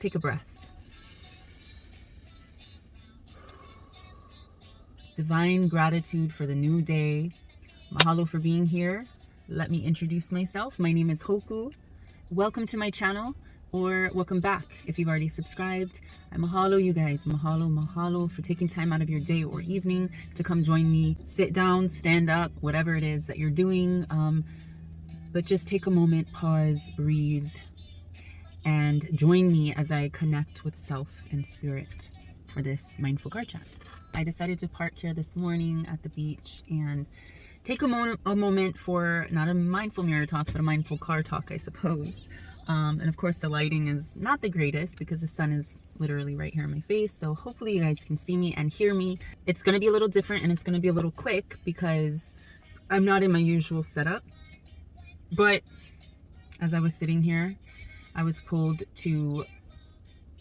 take a breath. Divine gratitude for the new day. Mahalo for being here. Let me introduce myself. My name is Hoku. Welcome to my channel, or welcome back if you've already subscribed. I mahalo you guys. Mahalo for taking time out of your day or evening to come join me. Sit down, stand up, whatever it is that you're doing. But just take a moment, pause, breathe, and join me as I connect with self and spirit for this mindful card chat. I decided to park here this morning at the beach and take a moment for not a mindful mirror talk, but a mindful car talk, I suppose. And of course the lighting is not the greatest because the sun is literally right here in my face. So hopefully you guys can see me and hear me. It's going to be a little different and it's going to be a little quick because I'm not in my usual setup. But as I was sitting here, I was pulled to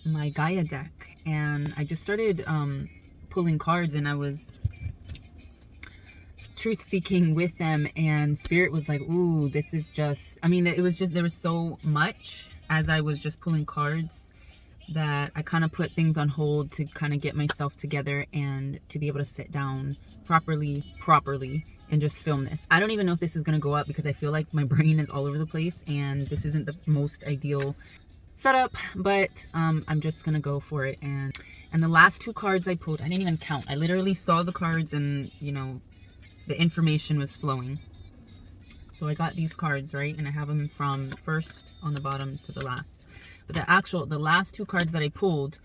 my Gaia deck and I just started pulling cards, and I was truth seeking with them, and spirit was like, ooh, this is just, I mean, it was just, there was so much as I was just pulling cards that I kind of put things on hold to kind of get myself together and to be able to sit down properly and just film this. I don't even know if this is going to go up because I feel like my brain is all over the place and this isn't the most ideal setup, but I'm just gonna go for it. And the last two cards I pulled, I didn't even count. I literally saw the cards and, you know, the information was flowing. So I got these cards, right? And I have them from first on the bottom to the last. But the last two cards that I pulled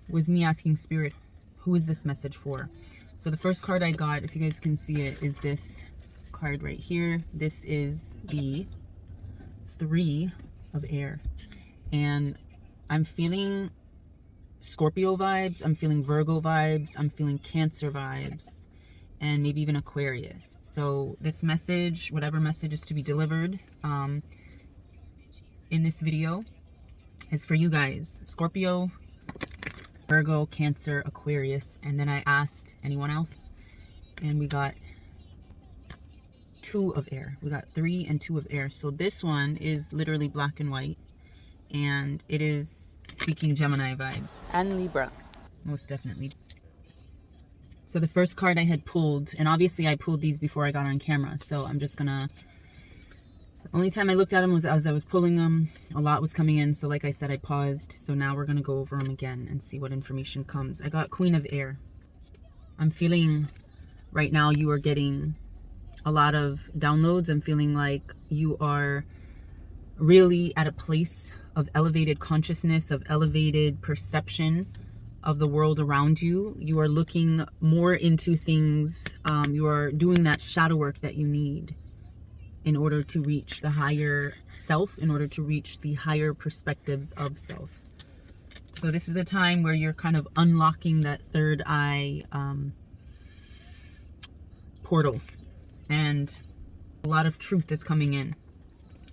was me asking spirit, who is this message for? So the first card I got, if you guys can see it, is this card right here. This is the 3 of air. And I'm feeling Scorpio vibes, I'm feeling Virgo vibes, I'm feeling Cancer vibes, and maybe even Aquarius. So this message, whatever message is to be delivered in this video, is for you guys. Scorpio, Virgo, Cancer, Aquarius. And then I asked anyone else, and we got 2 of air. We got 3 and 2 of air. So this one is literally black and white. And it is speaking Gemini vibes. And Libra. Most definitely. So the first card I had pulled, and obviously I pulled these before I got on camera. So I'm just gonna, the only time I looked at them was as I was pulling them. A lot was coming in. So like I said, I paused. So now we're gonna go over them again and see what information comes. I got Queen of Air. I'm feeling right now you are getting a lot of downloads. I'm feeling like you are really at a place of elevated consciousness, of elevated perception of the world around you. You are looking more into things. You are doing that shadow work that you need in order to reach the higher self, in order to reach the higher perspectives of self. So this is a time where you're kind of unlocking that third eye portal, and a lot of truth is coming in.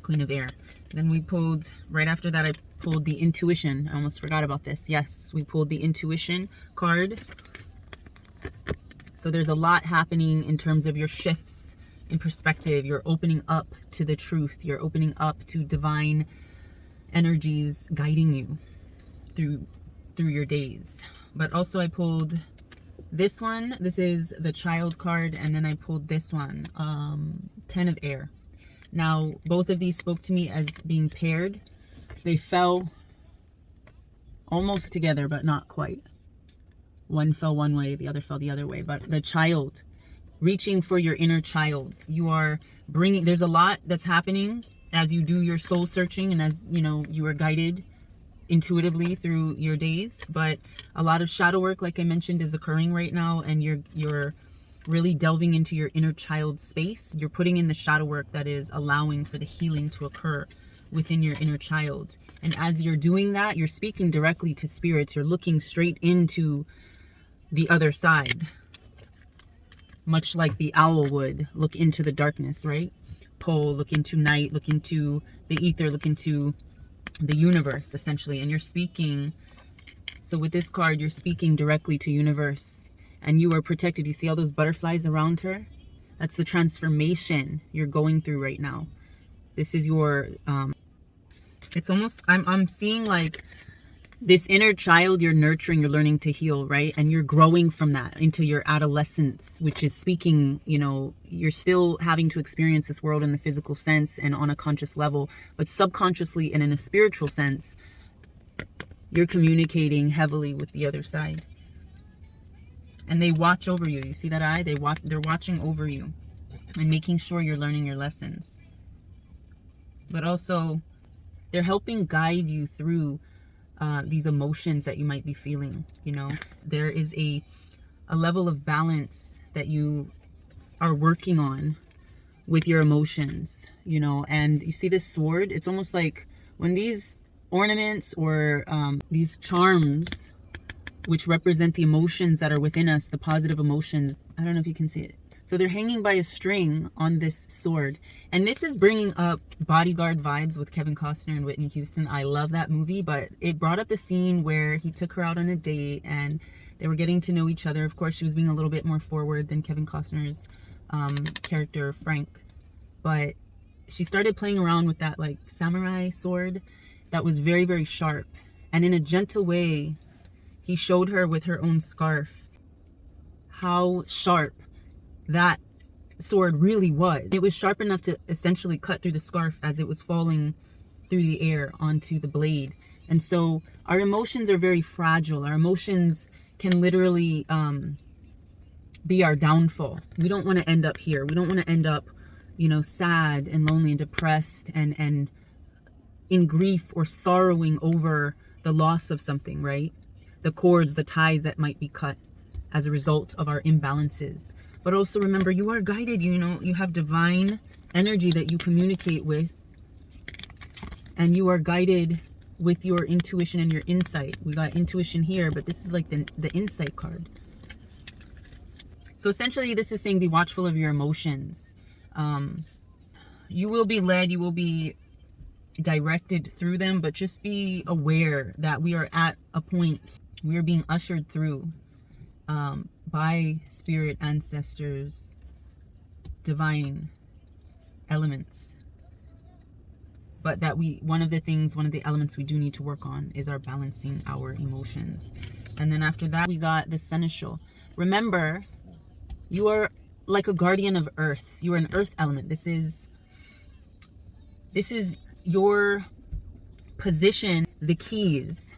Queen of Air. Then we pulled, right after that I pulled the Intuition. I almost forgot about this. Yes, we pulled the Intuition card. So there's a lot happening in terms of your shifts in perspective. You're opening up to the truth. You're opening up to divine energies guiding you through your days. But also I pulled this one. This is the Child card. And then I pulled this one, 10 of Air. Now, both of these spoke to me as being paired. They fell almost together, but not quite. One fell one way, the other fell the other way. But the child, reaching for your inner child. You are bringing, there's a lot that's happening as you do your soul searching and as, you know, you are guided intuitively through your days. But a lot of shadow work, like I mentioned, is occurring right now, and you're really delving into your inner child space. You're putting in the shadow work that is allowing for the healing to occur within your inner child. And as you're doing that, you're speaking directly to spirits. You're looking straight into the other side, much like the owl would look into the darkness, right? Pole, look into night, look into the ether, look into the universe, essentially. And you're speaking, so with this card, you're speaking directly to universe. And you are protected. You see all those butterflies around her? That's the transformation you're going through right now. This is your, it's almost, I'm seeing like This inner child you're nurturing, you're learning to heal, right? And you're growing from that into your adolescence, which is speaking, you know, you're still having to experience this world in the physical sense and on a conscious level, but subconsciously and in a spiritual sense, you're communicating heavily with the other side. And they watch over you. You see that eye? They're watching over you and making sure you're learning your lessons. But also, they're helping guide you through these emotions that you might be feeling. You know, there is a level of balance that you are working on with your emotions, you know. And you see this sword, it's almost like when these ornaments or these charms, which represent the emotions that are within us, the positive emotions, I don't know if you can see it. So they're hanging by a string on this sword. And this is bringing up Bodyguard vibes with Kevin Costner and Whitney Houston. I love that movie, but it brought up the scene where he took her out on a date and they were getting to know each other. Of course, she was being a little bit more forward than Kevin Costner's character, Frank. But she started playing around with that like samurai sword that was very, very sharp. And in a gentle way, he showed her with her own scarf how sharp that sword really was. It was sharp enough to essentially cut through the scarf as it was falling through the air onto the blade. And so our emotions are very fragile. Our emotions can literally be our downfall. We don't want to end up here. We don't want to end up, you know, sad and lonely and depressed and in grief or sorrowing over the loss of something, right? The cords, the ties that might be cut as a result of our imbalances. But also remember, you are guided, you know, you have divine energy that you communicate with, and you are guided with your intuition and your insight. We got intuition here, but this is like the insight card. So essentially, this is saying be watchful of your emotions. You will be led, you will be directed through them, but just be aware that we are at a point, we are being ushered through by spirit, ancestors, divine elements. But that one of the elements we do need to work on is our balancing our emotions. And then after that, we got the seneschal. Remember, you are like a guardian of earth. You are an earth element. This is your position, the keys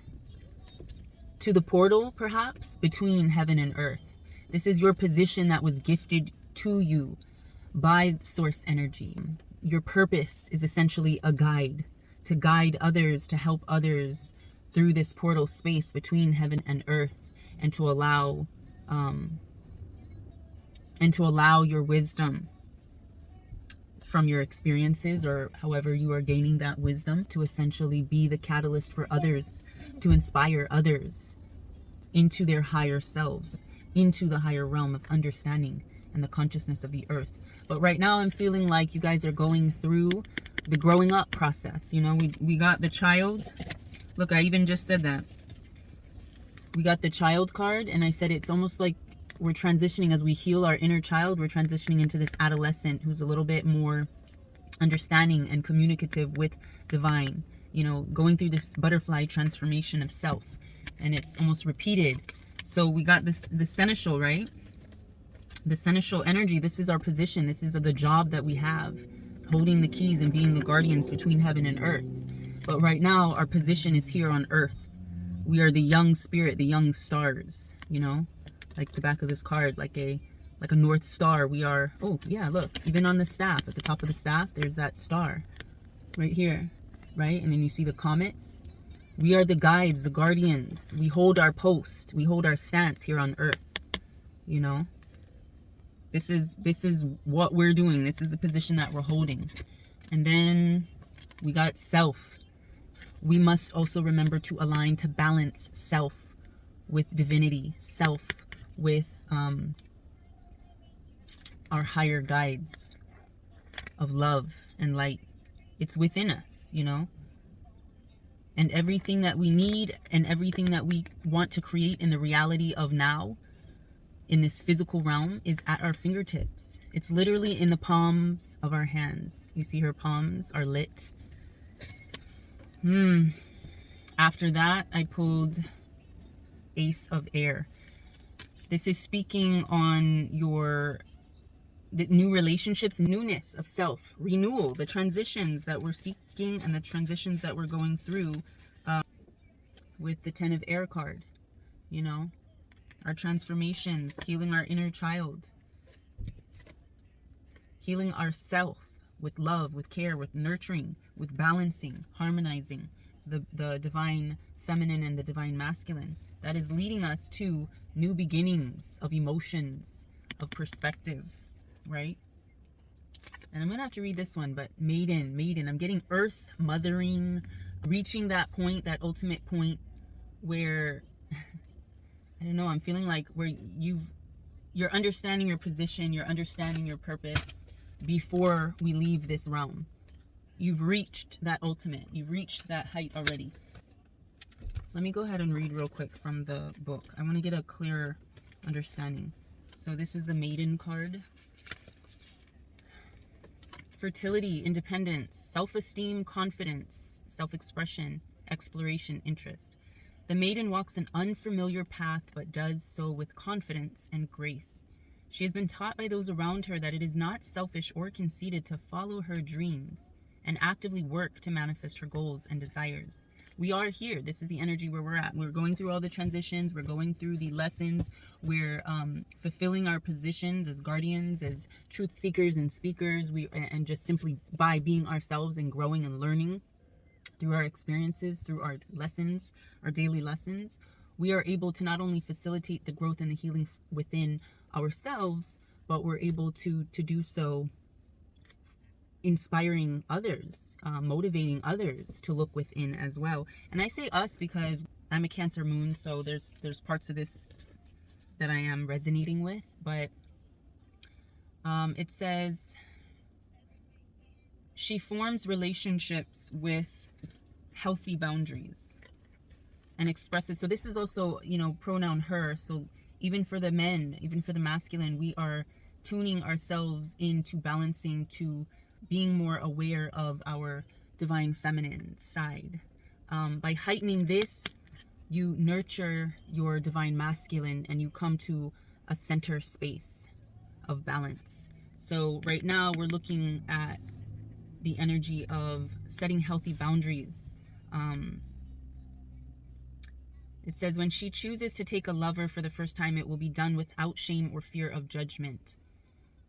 to the portal, perhaps, between heaven and earth. This is your position that was gifted to you by source energy. Your purpose is essentially a guide, to guide others, to help others through this portal space between heaven and earth, and to allow your wisdom from your experiences, or however you are gaining that wisdom, to essentially be the catalyst for others, to inspire others into their higher selves, into the higher realm of understanding and the consciousness of the earth. But right now I'm feeling like you guys are going through the growing up process. You know, we got the child. Look, I even just said that. We got the child card, and I said it's almost like we're transitioning as we heal our inner child. We're transitioning into this adolescent who's a little bit more understanding and communicative with divine, you know, going through this butterfly transformation of self, and it's almost repeated. So we got the seneschal, right? The seneschal energy. This is our position. This is the job that we have, holding the keys and being the guardians between heaven and earth. But right now our position is here on earth. We are the young spirit, the young stars, you know, like the back of this card, like a North Star. We are, oh yeah, look, even on the staff, at the top of the staff, there's that star right here, right? And then you see the comets. We are the guides, the guardians. We hold our post. We hold our stance here on earth, you know? This is what we're doing. This is the position that we're holding. And then we got self. We must also remember to align, to balance self with divinity, self with our higher guides of love and light. It's within us, you know? And everything that we need and everything that we want to create in the reality of now, in this physical realm, is at our fingertips. It's literally in the palms of our hands. You see her palms are lit. After that, I pulled Ace of Air. This is speaking on the new relationships, newness of self, renewal, the transitions that we're seeking and the transitions that we're going through with the 10 of Air card. You know, our transformations, healing our inner child, healing ourself with love, with care, with nurturing, with balancing, harmonizing the divine feminine and the divine masculine. That is leading us to new beginnings of emotions, of perspective, right? And I'm gonna have to read this one, but maiden, I'm getting earth, mothering, reaching that point, that ultimate point where I don't know, I'm feeling like where you're understanding your position, you're understanding your purpose before we leave this realm. You've reached that ultimate, you've reached that height already. Let me go ahead and read real quick from the book. I want to get a clearer understanding. So this is the Maiden card. Fertility, independence, self-esteem, confidence, self-expression, exploration, interest. The maiden walks an unfamiliar path, but does so with confidence and grace. She has been taught by those around her that it is not selfish or conceited to follow her dreams and actively work to manifest her goals and desires. We are here. This is the energy where we're at. We're going through all the transitions. We're going through the lessons. We're fulfilling our positions as guardians, as truth seekers and speakers. And just simply by being ourselves and growing and learning through our experiences, through our lessons, our daily lessons, we are able to not only facilitate the growth and the healing within ourselves, but we're able to do so inspiring others, motivating others to look within as well. And I say us because I'm a Cancer moon, so there's parts of this that I am resonating with, but it says she forms relationships with healthy boundaries and expresses. So this is also, you know, pronoun her. So even for the men, even for the masculine, we are tuning ourselves into balancing, to being more aware of our divine feminine side. By heightening this, you nurture your divine masculine and you come to a center space of balance. So right now we're looking at the energy of setting healthy boundaries. It says, when she chooses to take a lover for the first time, it will be done without shame or fear of judgment.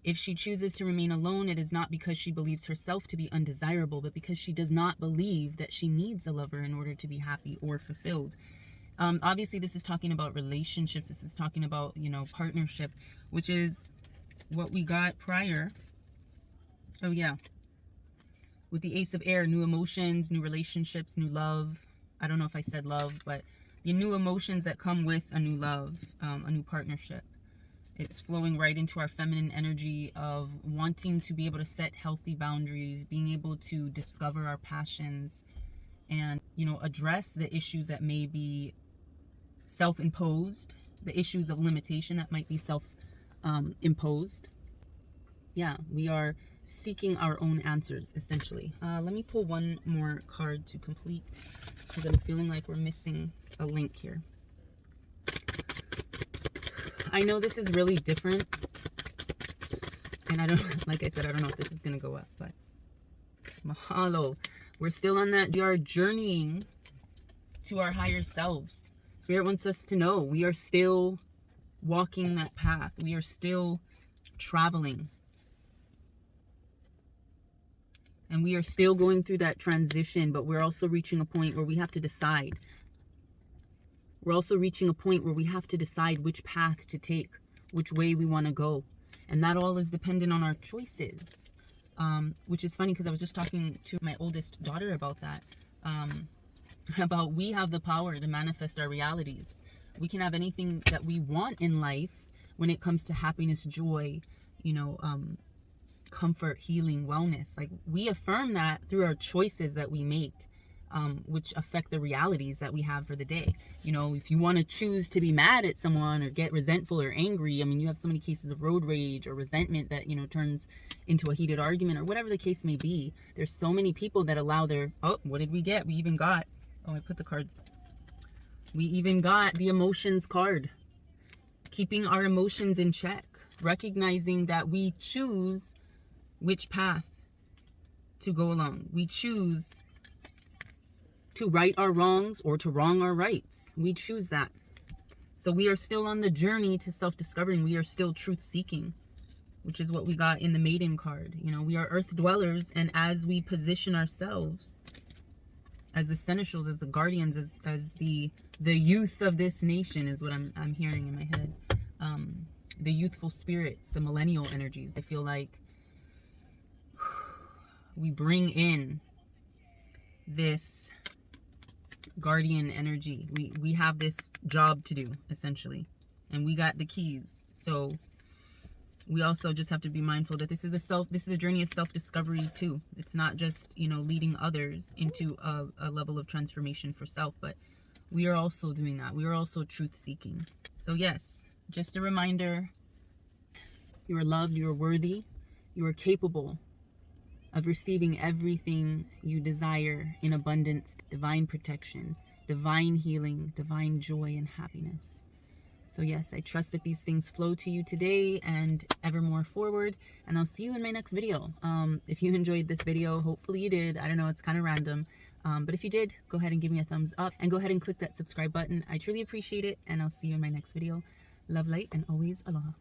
If she chooses to remain alone, it is not because she believes herself to be undesirable, but because she does not believe that she needs a lover in order to be happy or fulfilled. Obviously, this is talking about relationships. This is talking about, you know, partnership, which is what we got prior. Oh, yeah. With the Ace of Air, new emotions, new relationships, new love. I don't know if I said love, but the new emotions that come with a new love, a new partnership. It's flowing right into our feminine energy of wanting to be able to set healthy boundaries, being able to discover our passions and, you know, address the issues that may be self-imposed, the issues of limitation that might be self-imposed. Yeah, we are seeking our own answers, essentially. Let me pull one more card to complete because I'm feeling like we're missing a link here. I know this is really different, and I don't, like I said, I don't know if this is going to go up, but mahalo. We're still on that. We are journeying to our higher selves. Spirit wants us to know we are still walking that path. We are still traveling. And we are still going through that transition, but we're also reaching a point where we have to decide. We're also reaching a point where we have to decide which path to take, which way we want to go. And that all is dependent on our choices, which is funny because I was just talking to my oldest daughter about that, about we have the power to manifest our realities. We can have anything that we want in life when it comes to happiness, joy, you know, comfort, healing, wellness. Like, we affirm that through our choices that we make, which affect the realities that we have for the day. You know, if you want to choose to be mad at someone or get resentful or angry, I mean, you have so many cases of road rage or resentment that, you know, turns into a heated argument or whatever the case may be. There's so many people that allow their, oh, what did we get? We even got Oh, I put the cards. We even got the emotions card. Keeping our emotions in check. Recognizing that we choose which path to go along. We choose to right our wrongs or to wrong our rights. We choose that. So we are still on the journey to self-discovering. We are still truth-seeking, which is what we got in the Maiden card. You know, we are earth dwellers, and as we position ourselves as the seneschals, as the guardians, as the youth of this nation, is what I'm hearing in my head. The youthful spirits, the millennial energies. I feel like we bring in this guardian energy. We have this job to do, essentially, and we got the keys. So we also just have to be mindful that this is a journey of self-discovery too. It's not just, you know, leading others into a level of transformation for self, but we are also doing that. We are also truth-seeking. So yes, just a reminder, you are loved, you are worthy, you are capable of receiving everything you desire in abundance, divine protection, divine healing, divine joy and happiness. So yes, I trust that these things flow to you today and evermore forward, and I'll see you in my next video. If you enjoyed this video, hopefully you did. I don't know, it's kind of random. But if you did, go ahead and give me a thumbs up and go ahead and click that subscribe button. I truly appreciate it, and I'll see you in my next video. Love, light, and always aloha.